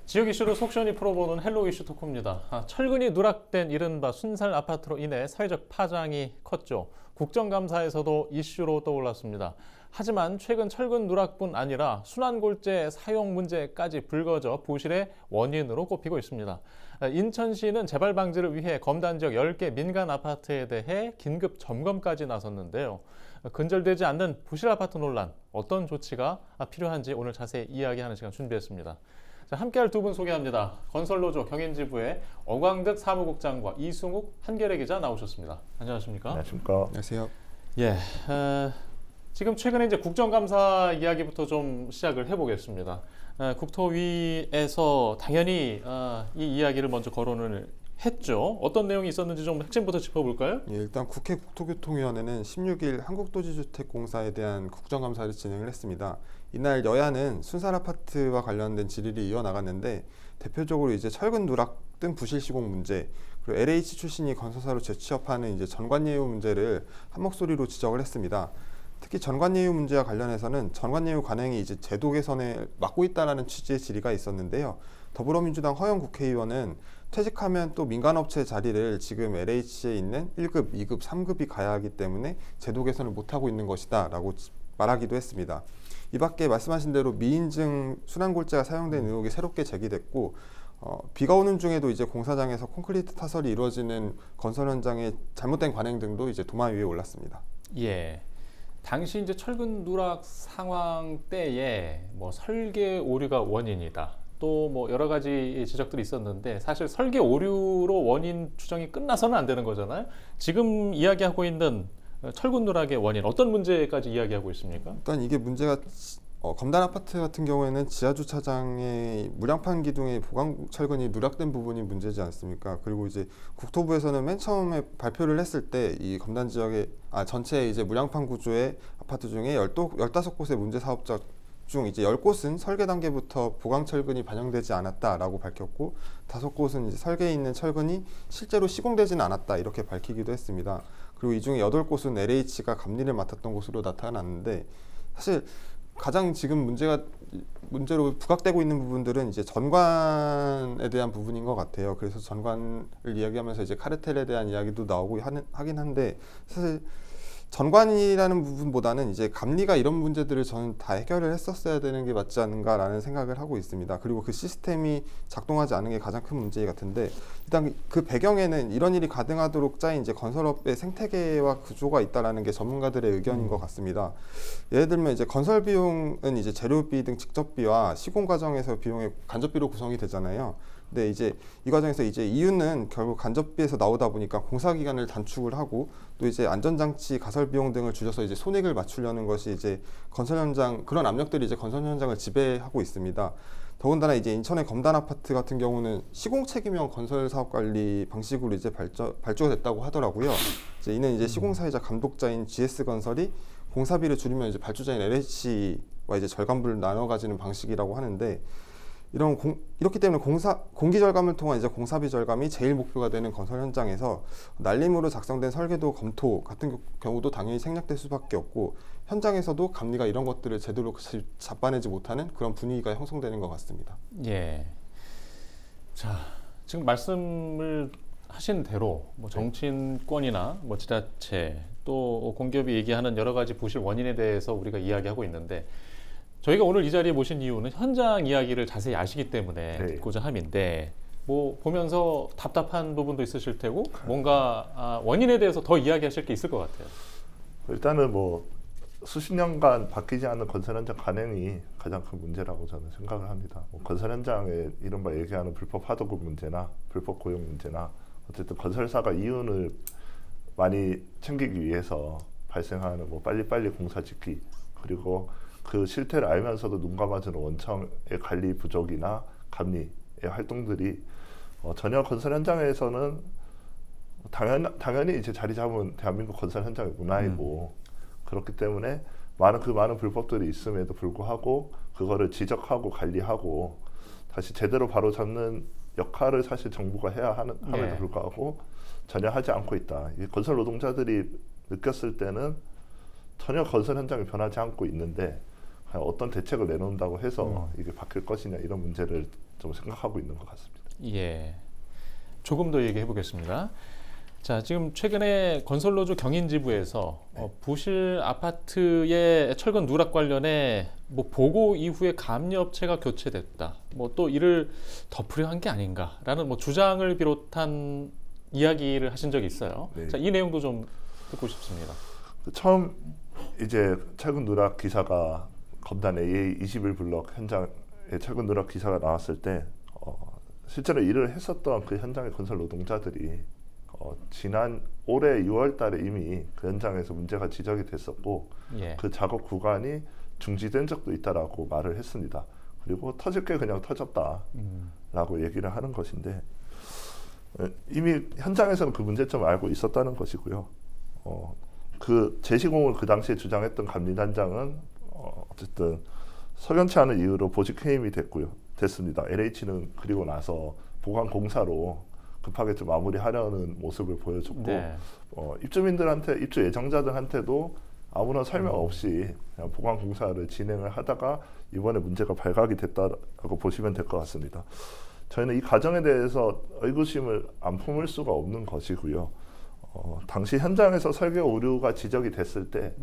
지역 이슈를 속 시원히 풀어보는 헬로 이슈 토크입니다. 철근이 누락된 이른바 순살 아파트로 인해 사회적 파장이 컸죠. 국정감사에서도 이슈로 떠올랐습니다. 하지만 최근 철근 누락뿐 아니라 순환골재 사용 문제까지 불거져 부실의 원인으로 꼽히고 있습니다. 인천시는 재발 방지를 위해 검단 지역 10개 민간 아파트에 대해 긴급 점검까지 나섰는데요. 근절되지 않는 부실 아파트 논란, 어떤 조치가 필요한지 오늘 자세히 이야기하는 시간 준비했습니다. 자, 함께할 두 분 소개합니다. 건설노조 경인지부의 어광득 사무국장과 이승욱 한겨레 기자 나오셨습니다. 안녕하십니까? 안녕하십니까? 안녕하세요. 예, 지금 최근에 이제 국정감사 이야기부터 좀 시작을 해보겠습니다. 국토위에서 당연히 이 이야기를 먼저 거론을 했죠. 어떤 내용이 있었는지 좀 핵심부터 짚어볼까요? 예, 일단 국회 국토교통위원회는 16일 한국도시주택공사에 대한 국정감사를 진행을 했습니다. 이날 여야는 순살 아파트와 관련된 질의를 이어나갔는데 대표적으로 이제 철근 누락 등 부실 시공 문제, 그리고 LH 출신이 건설사로 재취업하는 이제 전관예우 문제를 한 목소리로 지적을 했습니다. 특히 전관예우 문제와 관련해서는 전관예우 관행이 이제 제도 개선에 막고 있다라는 취지의 질의가 있었는데요. 더불어민주당 허영 국회의원은 퇴직하면 또 민간업체 자리를 지금 LH에 있는 1급, 2급, 3급이 가야 하기 때문에 제도 개선을 못하고 있는 것이다 라고 말하기도 했습니다. 이 밖에 말씀하신 대로 미인증 순환골재가 사용된 의혹이 새롭게 제기됐고 비가 오는 중에도 이제 공사장에서 콘크리트 타설이 이루어지는 건설 현장의 잘못된 관행 등도 이제 도마 위에 올랐습니다. 예. 당시 이제 철근 누락 상황 때에 뭐 설계 오류가 원인이다. 또 뭐 여러 가지 지적들이 있었는데 사실 설계 오류로 원인 추정이 끝나서는 안 되는 거잖아요. 지금 이야기하고 있는 철근 누락의 원인 어떤 문제까지 이야기하고 있습니까? 일단 이게 문제가 검단 아파트 같은 경우에는 지하 주차장의 무량판 기둥의 보강 철근이 누락된 부분이 문제지 않습니까? 그리고 이제 국토부에서는 맨 처음에 발표를 했을 때 이 검단 지역의 전체 이제 무량판 구조의 아파트 중에 15곳의 문제 사업자 중 이제 10곳은 설계 단계부터 보강 철근이 반영되지 않았다라고 밝혔고 5곳은 이제 설계에 있는 철근이 실제로 시공되지는 않았다 이렇게 밝히기도 했습니다. 그리고 이 중에 8곳은 LH가 감리를 맡았던 곳으로 나타났는데 사실 가장 지금 문제로 부각되고 있는 부분들은 이제 전관에 대한 부분인 것 같아요. 그래서 전관을 이야기하면서 이제 카르텔에 대한 이야기도 나오고 하긴 한데 사실 전관이라는 부분보다는 이제 감리가 이런 문제들을 저는 다 해결을 했었어야 되는 게 맞지 않은가라는 생각을 하고 있습니다. 그리고 그 시스템이 작동하지 않은 게 가장 큰 문제 같은데 일단 그 배경에는 이런 일이 가능하도록 짜인 이제 건설업의 생태계와 구조가 있다라는 게 전문가들의 의견인 것 같습니다. 예를 들면 이제 건설 비용은 이제 재료비 등 직접비와 시공 과정에서 비용의 간접비로 구성이 되잖아요. 근데 이제 이 과정에서 이제 이유는 결국 간접비에서 나오다 보니까 공사 기간을 단축을 하고 또 이제 안전장치, 가설 비용 등을 줄여서 이제 손익을 맞추려는 것이 이제 건설 현장 그런 압력들이 이제 건설 현장을 지배하고 있습니다. 더군다나 이제 인천의 검단 아파트 같은 경우는 시공 책임형 건설 사업 관리 방식으로 이제 발주가 됐다고 하더라고요. 이제 이는 이제 시공사이자 감독자인 GS건설이 공사비를 줄이면 이제 발주자인 LH와 이제 절감분을 나눠 가지는 방식이라고 하는데. 이렇기 때문에 공기 절감을 통한 이제 공사비 절감이 제일 목표가 되는 건설 현장에서 날림으로 작성된 설계도 검토 같은 경우도 당연히 생략될 수밖에 없고 현장에서도 감리가 이런 것들을 제대로 잡아내지 못하는 그런 분위기가 형성되는 것 같습니다. 예. 자, 지금 말씀을 하신 대로 뭐 정치인권이나 뭐 지자체 또 공기업이 얘기하는 여러 가지 부실 원인에 대해서 우리가 이야기하고 있는데. 저희가 오늘 이 자리에 모신 이유는 현장 이야기를 자세히 아시기 때문에 듣고자 함인데 뭐 보면서 답답한 부분도 있으실 테고 뭔가 원인에 대해서 더 이야기하실 게 있을 것 같아요. 일단은 뭐 수십 년간 바뀌지 않는 건설 현장 관행이 가장 큰 문제라고 저는 생각을 합니다. 뭐 건설 현장에 이른바 얘기하는 불법 하도급 문제나 불법 고용 문제나 어쨌든 건설사가 이윤을 많이 챙기기 위해서 발생하는 뭐 빨리빨리 공사 짓기 그리고 그 실태를 알면서도 눈 감아주는 원청의 관리 부족이나 감리의 활동들이 전혀 건설 현장에서는 당연히 이제 자리 잡은 대한민국 건설 현장의 문화이고 그렇기 때문에 많은 불법들이 있음에도 불구하고 그거를 지적하고 관리하고 다시 제대로 바로잡는 역할을 사실 정부가 해야 함에도 불구하고 전혀 하지 않고 있다. 이 건설 노동자들이 느꼈을 때는 전혀 건설 현장이 변하지 않고 있는데 과연 어떤 대책을 내놓는다고 해서 이게 바뀔 것이냐 이런 문제를 좀 생각하고 있는 것 같습니다. 예, 조금 더 얘기해 보겠습니다. 자, 지금 최근에 건설노조 경인지부에서 부실 아파트의 철근 누락 관련해 뭐 보고 이후에 감리업체가 교체됐다. 뭐 또 이를 덮으려 한 게 아닌가라는 뭐 주장을 비롯한 이야기를 하신 적이 있어요. 네. 자, 이 내용도 좀 듣고 싶습니다. 처음 이제 철근 누락 기사가 검단 AA21 블록 현장에 철근 누락 기사가 나왔을 때 실제로 일을 했었던 그 현장의 건설 노동자들이 지난 올해 6월 달에 이미 그 현장에서 문제가 지적이 됐었고 예. 그 작업 구간이 중지된 적도 있다라고 말을 했습니다. 그리고 터질 게 그냥 터졌다라고 얘기를 하는 것인데 이미 현장에서는 그 문제점을 알고 있었다는 것이고요. 그 재시공을 그 당시에 주장했던 감리단장은 어쨌든 석연치 않은 이유로 보직 해임이 됐습니다. LH는 그리고 나서 보강 공사로 급하게 좀 마무리하려는 모습을 보여줬고 네. 입주민들한테 입주 예정자들한테도 아무런 설명 없이 그냥 보강 공사를 진행을 하다가 이번에 문제가 발각이 됐다고 보시면 될 것 같습니다. 저희는 이 과정에 대해서 의구심을 안 품을 수가 없는 것이고요. 당시 현장에서 설계 오류가 지적이 됐을 때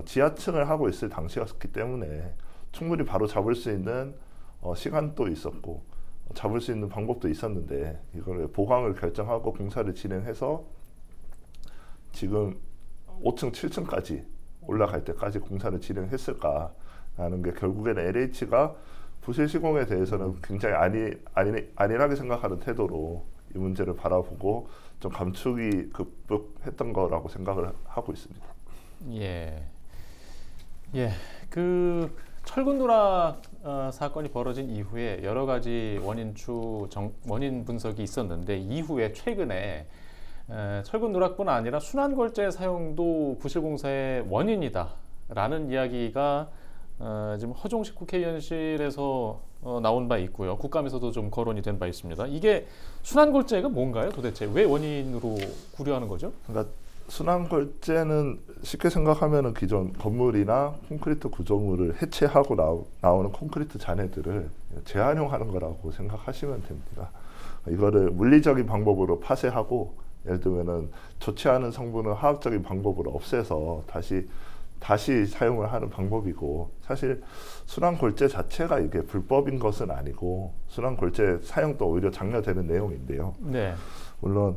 지하층을 하고 있을 당시였기 때문에 충분히 바로 잡을 수 있는 시간도 있었고 잡을 수 있는 방법도 있었는데 이걸 보강을 결정하고 공사를 진행해서 지금 5층, 7층까지 올라갈 때까지 공사를 진행했을까라는 게 결국에는 LH가 부실 시공에 대해서는 굉장히 안일하게 생각하는 태도로 이 문제를 바라보고 좀 감축이 급급했던 거라고 생각을 하고 있습니다. 예, 예, 그 철근 누락 사건이 벌어진 이후에 여러 가지 원인 분석이 있었는데 이후에 최근에 철근 누락뿐 아니라 순환골재 사용도 부실공사의 원인이다라는 이야기가 지금 허종식 국회의원실에서 나온 바 있고요. 국감에서도 좀 거론이 된 바 있습니다. 이게 순환골재가 뭔가요? 도대체 왜 원인으로 구려하는 거죠? 그러니까 순환골재는 쉽게 생각하면은 기존 건물이나 콘크리트 구조물을 해체하고 나오는 콘크리트 잔해들을 재활용하는 거라고 생각하시면 됩니다. 이거를 물리적인 방법으로 파쇄하고 예를 들면은 좋지 않은 성분을 화학적인 방법으로 없애서 다시 사용을 하는 방법이고 사실 순환골재 자체가 이게 불법인 것은 아니고 순환골재 사용도 오히려 장려되는 내용인데요. 네. 물론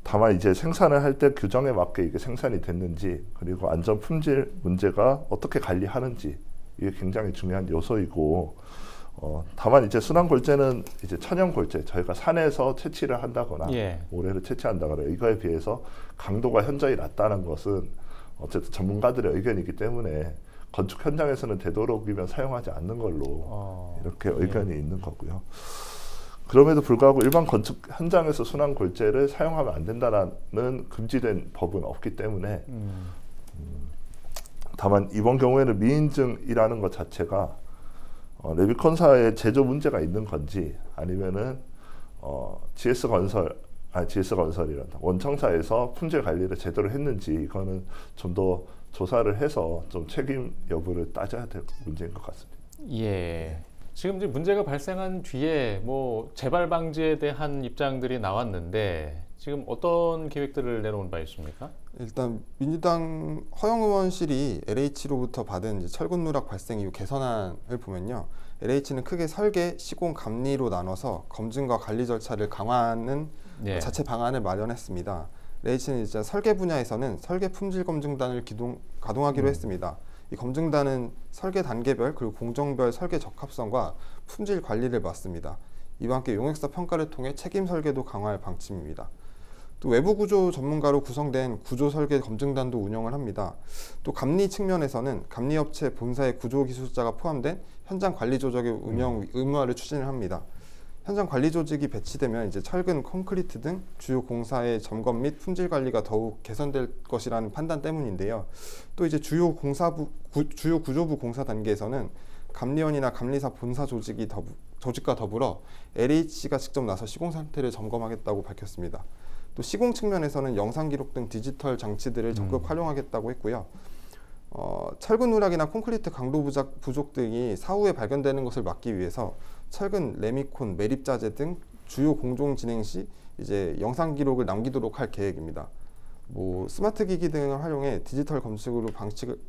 다만 이제 생산을 할 때 규정에 맞게 이게 생산이 됐는지 그리고 안전 품질 문제가 어떻게 관리하는지 이게 굉장히 중요한 요소이고 다만 이제 순환골재는 이제 천연골재 저희가 산에서 채취를 한다거나 예. 모래를 채취한다거나 이거에 비해서 강도가 현저히 낮다는 것은 어쨌든 전문가들의 의견이기 때문에 건축 현장에서는 되도록이면 사용하지 않는 걸로 이렇게 의견이 있는 거고요. 그럼에도 불구하고 일반 건축 현장에서 순환골재를 사용하면 안 된다는 금지된 법은 없기 때문에 다만 이번 경우에는 미인증이라는 것 자체가 레비콘사의 제조 문제가 있는 건지 아니면은 GS건설이란다. 원청사에서 품질 관리를 제대로 했는지 이거는 좀 더 조사를 해서 좀 책임 여부를 따져야 될 문제인 것 같습니다. 예. 지금 이제 문제가 발생한 뒤에 뭐 재발 방지에 대한 입장들이 나왔는데 지금 어떤 계획들을 내놓은 바 있습니까? 일단 민주당 허영 의원실이 LH로부터 받은 이제 철근 누락 발생 이후 개선안을 보면요. LH는 크게 설계, 시공, 감리로 나눠서 검증과 관리 절차를 강화하는 예. 자체 방안을 마련했습니다. LH는 이제 설계 분야에서는 설계 품질 검증단을 가동하기로 했습니다. 이 검증단은 설계 단계별 그리고 공정별 설계 적합성과 품질 관리를 맡습니다. 이와 함께 용역사 평가를 통해 책임 설계도 강화할 방침입니다. 또 외부 구조 전문가로 구성된 구조 설계 검증단도 운영을 합니다. 또 감리 측면에서는 감리업체 본사의 구조 기술자가 포함된 현장 관리 조직의 운영 의무화를 추진을 합니다. 현장 관리 조직이 배치되면 이제 철근, 콘크리트 등 주요 공사의 점검 및 품질 관리가 더욱 개선될 것이라는 판단 때문인데요. 또 이제 주요 구조부 공사 단계에서는 감리원이나 감리사 본사 조직과 더불어 LH가 직접 나서 시공 상태를 점검하겠다고 밝혔습니다. 또 시공 측면에서는 영상 기록 등 디지털 장치들을 적극 활용하겠다고 했고요. 철근 누락이나 콘크리트 강도 부족 등이 사후에 발견되는 것을 막기 위해서 철근, 레미콘, 매립자재 등 주요 공종 진행 시 이제 영상 기록을 남기도록 할 계획입니다. 뭐 스마트 기기 등을 활용해 디지털 검측으로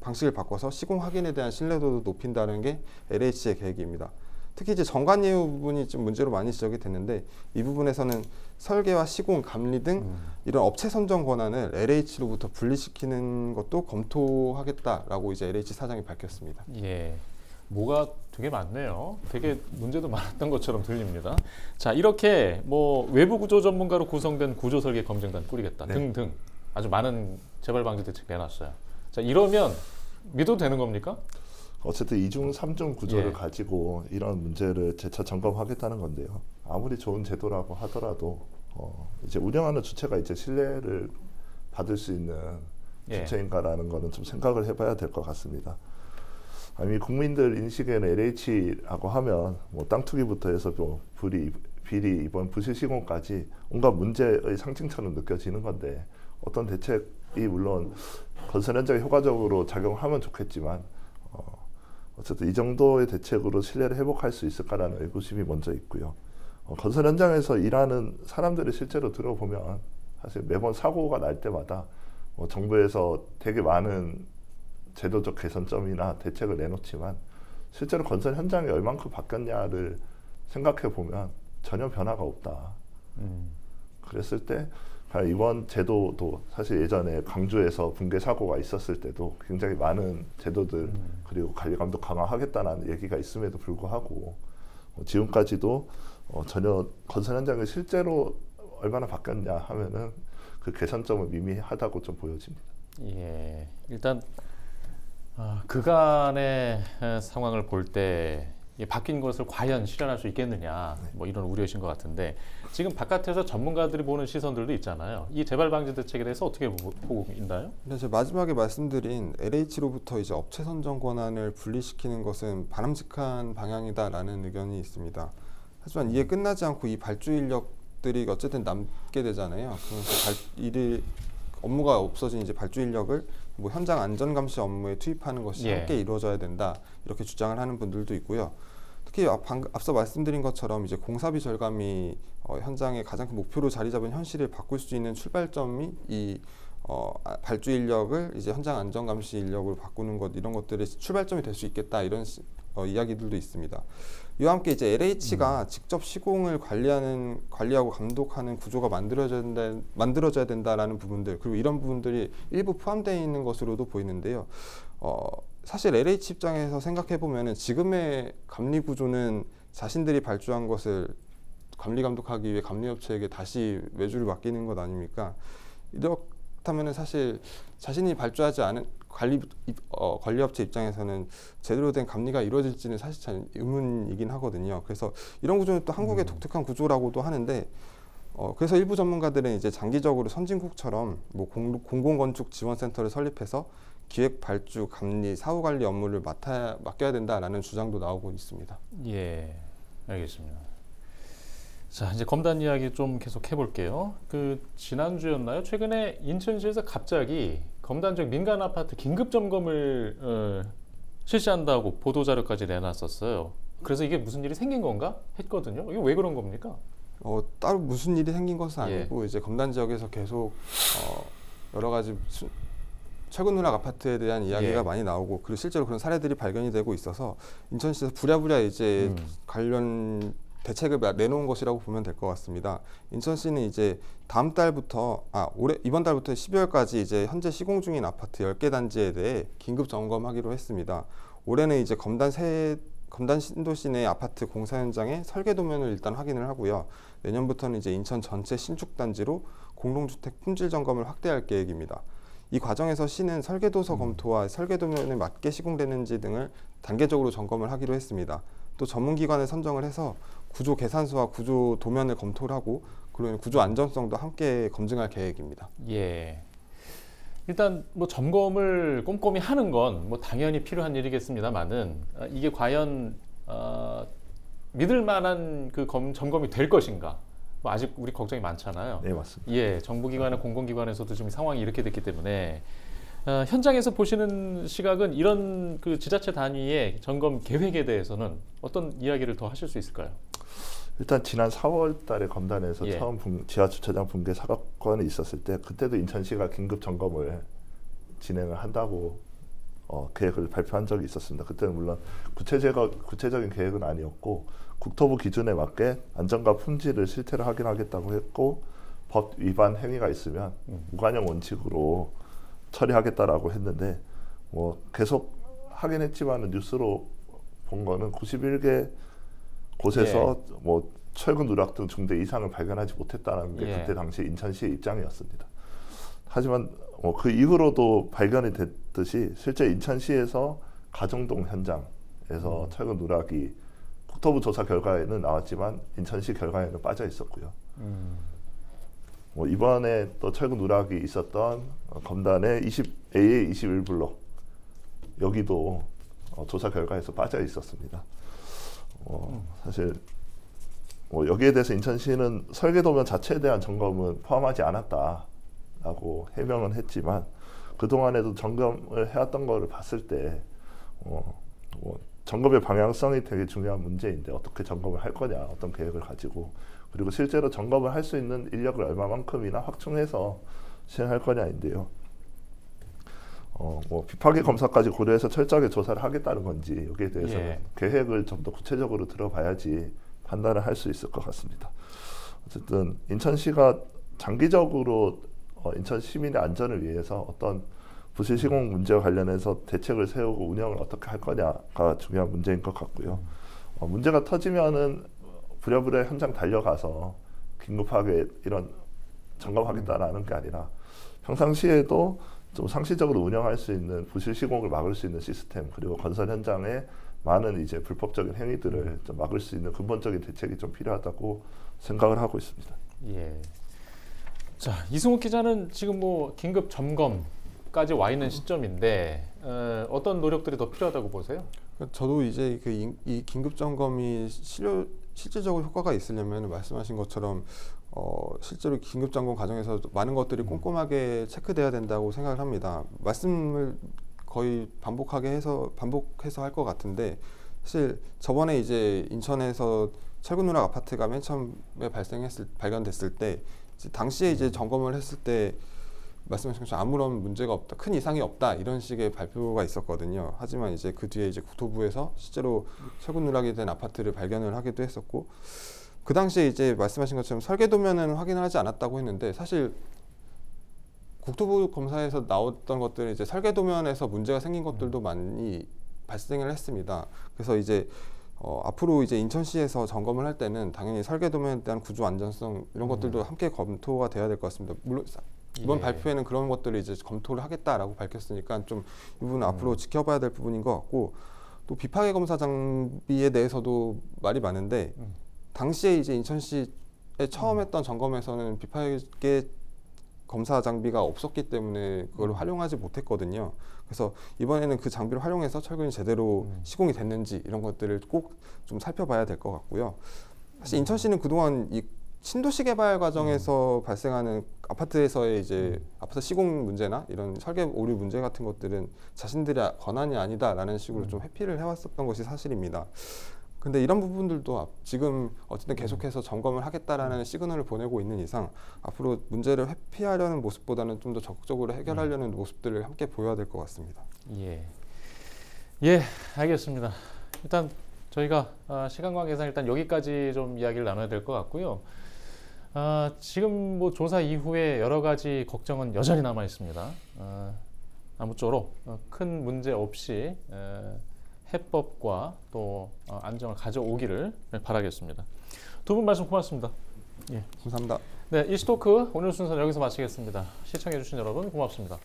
방식을 바꿔서 시공 확인에 대한 신뢰도도 높인다는 게 LH의 계획입니다. 특히 이제 정관 예우 부분이 좀 문제로 많이 지적이 됐는데 이 부분에서는 설계와 시공, 감리 등 이런 업체 선정 권한을 LH로부터 분리시키는 것도 검토하겠다라고 이제 LH 사장이 밝혔습니다. 예. 뭐가 되게 많네요. 되게 문제도 많았던 것처럼 들립니다. 자, 이렇게 뭐 외부 구조 전문가로 구성된 구조 설계 검증단 꾸리겠다 네. 등등 아주 많은 재발 방지 대책 내놨어요. 자, 이러면 믿어도 되는 겁니까? 어쨌든 2중, 3중 구조를 예. 가지고 이런 문제를 재차 점검하겠다는 건데요. 아무리 좋은 제도라고 하더라도 이제 운영하는 주체가 이제 신뢰를 받을 수 있는 예. 주체인가라는 거는 좀 생각을 해봐야 될 것 같습니다. 아니 국민들 인식에는 LH라고 하면 뭐 땅 투기부터 해서 뭐 비리 이번 부실 시공까지 온갖 문제의 상징처럼 느껴지는 건데 어떤 대책이 물론 건설 현장에 효과적으로 작용하면 좋겠지만 어쨌든 이 정도의 대책으로 신뢰를 회복할 수 있을까라는 의구심이 먼저 있고요. 건설 현장에서 일하는 사람들을 실제로 들어보면 사실 매번 사고가 날 때마다 정부에서 되게 많은 제도적 개선점이나 대책을 내놓지만 실제로 건설 현장이 얼만큼 바뀌었냐를 생각해 보면 전혀 변화가 없다. 그랬을 때 이번 제도도 사실 예전에 광주에서 붕괴 사고가 있었을 때도 굉장히 많은 제도들 그리고 관리 감독 강화하겠다는 얘기가 있음에도 불구하고 지금까지도 전혀 건설 현장이 실제로 얼마나 바뀌었냐 하면은 그 개선점은 미미하다고 좀 보여집니다. 예, 일단 그간의 상황을 볼 때 바뀐 것을 과연 실현할 수 있겠느냐 뭐 이런 우려이신 것 같은데 지금 바깥에서 전문가들이 보는 시선들도 있잖아요. 이 재발 방지 대책에 대해서 어떻게 보고 있나요? 네, 제가 마지막에 말씀드린 LH로부터 이제 업체 선정 권한을 분리시키는 것은 바람직한 방향이다라는 의견이 있습니다. 하지만 이에 끝나지 않고 이 발주 인력들이 어쨌든 남게 되잖아요. 그래서 업무가 없어진 이제 발주 인력을 뭐 현장 안전 감시 업무에 투입하는 것이 예. 함께 이루어져야 된다 이렇게 주장을 하는 분들도 있고요. 특히 앞서 말씀드린 것처럼 이제 공사비 절감이 현장의 가장 큰 목표로 자리 잡은 현실을 바꿀 수 있는 출발점이 이 발주 인력을 이제 현장 안전 감시 인력으로 바꾸는 것 이런 것들의 출발점이 될 수 있겠다 이런 이야기들도 있습니다. 이와 함께 이제 LH가 직접 시공을 관리하고 감독하는 구조가 만들어져야 된다라는 부분들 그리고 이런 부분들이 일부 포함되어 있는 것으로도 보이는데요. 사실 LH 입장에서 생각해 보면은 지금의 감리 구조는 자신들이 발주한 것을 감리 감독하기 위해 감리업체에게 다시 외주를 맡기는 것 아닙니까? 이렇다면은 사실 자신이 발주하지 않은 관리업체 입장에서는 제대로 된 감리가 이루어질지는 사실 참 의문이긴 하거든요. 그래서 이런 구조는 또 한국의 독특한 구조라고도 하는데 그래서 일부 전문가들은 이제 장기적으로 선진국처럼 뭐 공공건축 지원센터를 설립해서 기획, 발주, 감리, 사후 관리 업무를 맡겨야 된다라는 주장도 나오고 있습니다. 예, 알겠습니다. 자, 이제 검단 이야기 좀 계속 해볼게요. 지난주였나요? 최근에 인천시에서 갑자기 검단 지역 민간 아파트 긴급 점검을 실시한다고 보도자료까지 내놨었어요. 그래서 이게 무슨 일이 생긴 건가 했거든요. 이게 왜 그런 겁니까? 따로 무슨 일이 생긴 것은 아니고 이제 검단 지역에서 계속 여러 가지 철근 누락 아파트에 대한 이야기가 많이 나오고 그리고 실제로 그런 사례들이 발견이 되고 있어서 인천시에서 부랴부랴 이제 관련 대책을 내놓은 것이라고 보면 될 것 같습니다. 인천시는 이제 다음 달부터 이번 달부터 12월까지 이제 현재 시공 중인 아파트 10개 단지에 대해 긴급 점검하기로 했습니다. 올해는 이제 검단 신도시 내 아파트 공사 현장의 설계 도면을 일단 확인을 하고요. 내년부터는 이제 인천 전체 신축 단지로 공동주택 품질 점검을 확대할 계획입니다. 이 과정에서 시는 설계도서 검토와 설계도면에 맞게 시공되는지 등을 단계적으로 점검을 하기로 했습니다. 또 전문기관을 선정을 해서 구조 계산서와 구조 도면을 검토를 하고 그리고 구조 안전성도 함께 검증할 계획입니다. 예. 일단 뭐 점검을 꼼꼼히 하는 건 뭐 당연히 필요한 일이겠습니다만은 이게 과연 믿을 만한 점검이 될 것인가? 뭐 아직 우리 걱정이 많잖아요. 네, 맞습니다. 예, 정부기관이나 공공기관에서도 지금 상황이 이렇게 됐기 때문에 현장에서 보시는 시각은 이런 그 지자체 단위의 점검 계획에 대해서는 어떤 이야기를 더 하실 수 있을까요? 일단 지난 4월 달에 검단에서 예. 처음 지하 주차장 붕괴 사건이 있었을 때 그때도 인천시가 긴급 점검을 진행을 한다고 계획을 발표한 적이 있었습니다. 그때는 물론 구체적인 계획은 아니었고 국토부 기준에 맞게 안전과 품질을 실태를 확인하겠다고 했고 법 위반 행위가 있으면 무관용 원칙으로 처리하겠다라고 했는데 뭐 계속 하긴 했지만 뉴스로 본 거는 91개 곳에서 뭐 철근 누락 등 중대 이상을 발견하지 못했다는 게 그때 당시 인천시의 입장이었습니다. 하지만 그 이후로도 발견이 됐듯이 실제 인천시에서 가정동 현장에서 철근 누락이 국토부 조사 결과에는 나왔지만 인천시 결과에는 빠져 있었고요. 뭐 이번에 또 철근 누락이 있었던 검단의 AA 21블록 여기도 조사 결과에서 빠져 있었습니다. 사실 여기에 대해서 인천시는 설계도면 자체에 대한 점검은 포함하지 않았다라고 해명은 했지만 그 동안에도 점검을 해왔던 거를 봤을 때 점검의 방향성이 되게 중요한 문제인데 어떻게 점검을 할 거냐, 어떤 계획을 가지고 그리고 실제로 점검을 할 수 있는 인력을 얼마만큼이나 확충해서 시행할 거냐인데요. 비파기 검사까지 고려해서 철저하게 조사를 하겠다는 건지 여기에 대해서는 계획을 좀 더 구체적으로 들어봐야지 판단을 할 수 있을 것 같습니다. 어쨌든 인천시가 장기적으로 인천 시민의 안전을 위해서 어떤 부실 시공 문제와 관련해서 대책을 세우고 운영을 어떻게 할 거냐가 중요한 문제인 것 같고요. 문제가 터지면은 부랴부랴 현장 달려가서 긴급하게 이런 점검하겠다라는 게 아니라 평상시에도 좀 상시적으로 운영할 수 있는 부실 시공을 막을 수 있는 시스템 그리고 건설 현장에 많은 이제 불법적인 행위들을 좀 막을 수 있는 근본적인 대책이 좀 필요하다고 생각을 하고 있습니다. 예. 자, 이승욱 기자는 지금 뭐 긴급 점검까지 와 있는 시점인데 어떤 노력들이 더 필요하다고 보세요? 저도 이제 이 긴급 점검이 실질적으로 효과가 있으려면 말씀하신 것처럼 실제로 긴급 점검 과정에서 많은 것들이 꼼꼼하게 체크돼야 된다고 생각을 합니다. 말씀을 거의 반복해서 할 것 같은데 사실 저번에 이제 인천에서 철근 누락 아파트가 맨 처음에 발견됐을 때 당시에 이제 점검을 했을 때 말씀하신 것처럼 아무런 문제가 없다, 큰 이상이 없다 이런 식의 발표가 있었거든요. 하지만 이제 그 뒤에 이제 국토부에서 실제로 철근 누락이 된 아파트를 발견을 하기도 했었고 그 당시에 이제 말씀하신 것처럼 설계도면은 확인을 하지 않았다고 했는데 사실 국토부 검사에서 나왔던 것들은 이제 설계도면에서 문제가 생긴 것들도 많이 발생을 했습니다. 그래서 이제 앞으로 이제 인천시에서 점검을 할 때는 당연히 설계도면에 대한 구조 안전성 이런 것들도 함께 검토가 돼야 될 것 같습니다. 물론 이번 발표에는 그런 것들을 이제 검토를 하겠다라고 밝혔으니까 좀 이 부분은 앞으로 지켜봐야 될 부분인 것 같고 또 비파괴 검사 장비에 대해서도 말이 많은데 당시에 이제 인천시에 처음 했던 점검에서는 비파괴 검사 장비가 없었기 때문에 그걸 활용하지 못했거든요. 그래서 이번에는 그 장비를 활용해서 철근이 제대로 시공이 됐는지 이런 것들을 꼭 좀 살펴봐야 될 것 같고요. 사실 인천시는 그동안 이 신도시 개발 과정에서 발생하는 아파트에서의 이제 아파트 시공 문제나 이런 설계 오류 문제 같은 것들은 자신들의 권한이 아니다라는 식으로 좀 회피를 해왔었던 것이 사실입니다. 근데 이런 부분들도 지금 어쨌든 계속해서 점검을 하겠다라는 시그널을 보내고 있는 이상 앞으로 문제를 회피하려는 모습보다는 좀 더 적극적으로 해결하려는 모습들을 함께 보여야 될 것 같습니다. 예, 알겠습니다. 일단 저희가 시간 관계상 일단 여기까지 좀 이야기를 나눠야 될 것 같고요. 지금 뭐 조사 이후에 여러 가지 걱정은 여전히 남아 있습니다. 아무쪼록 큰 문제 없이 해법과 또 안정을 가져오기를 바라겠습니다. 두 분 말씀 고맙습니다. 감사합니다. 네, 이슈토크 오늘 순서는 여기서 마치겠습니다. 시청해주신 여러분 고맙습니다.